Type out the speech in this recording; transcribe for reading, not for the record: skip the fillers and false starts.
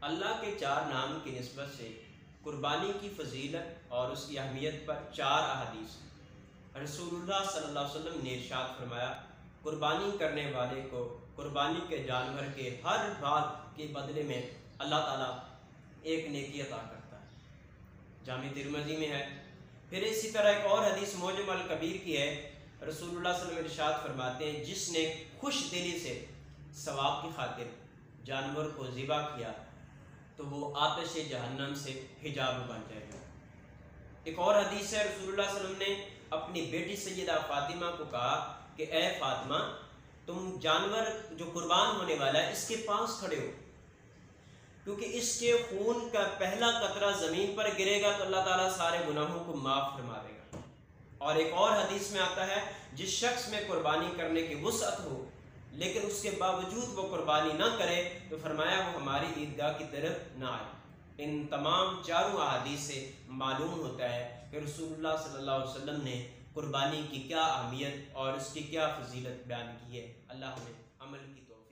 اللہ کے 4 نام کی نسبت سے قربانی کی فضیلت اور اس کی اہمیت پر 4 احادیث ہیں۔ رسول اللہ صلی اللہ علیہ وسلم نے ارشاد فرمایا، قربانی کرنے والے کو قربانی کے جانور کے ہر بات کے بدلے میں اللہ تعالیٰ ایک نیکی عطا کرتا ہے۔ جامع ترمذی میں ہے۔ پھر اسی طرح ایک اور حدیث معجم الکبیر کی ہے۔ رسول اللہ صلی اللہ علیہ وسلم ارشاد فرماتے ہیں، جس نے خوش دلی سے ثواب کی خاطر جانور کو ذبح کیا تو وہ آتش جہنم سے حجاب بن جائے گا۔ ایک اور حدیث ہے، رسول اللہ صلی اللہ علیہ وسلم نے اپنی بیٹی سیدہ فاطمہ کو کہا کہ اے فاطمہ، تم جانور جو قربان ہونے والا ہے اس کے پاس کھڑے ہو، کیونکہ اس کے خون کا پہلا قطرہ زمین پر گرے گا تو اللہ تعالیٰ سارے گناہوں کو معاف فرما دے گا۔ اور ایک اور حدیث میں آتا ہے، جس شخص میں قربانی کرنے کی وسعت ہو لیکن اس کے باوجود وہ قربانی نہ کرے تو فرمایا وہ ہماری عیدگاہ کی طرف نہ آئے۔ ان تمام 4 احادیث سے معلوم ہوتا ہے کہ رسول اللہ صلی اللہ علیہ وسلم نے قربانی کی کیا اہمیت اور اس کی کیا فضیلت بیان کی ہے۔ اللہ ہمیں عمل کی توفیق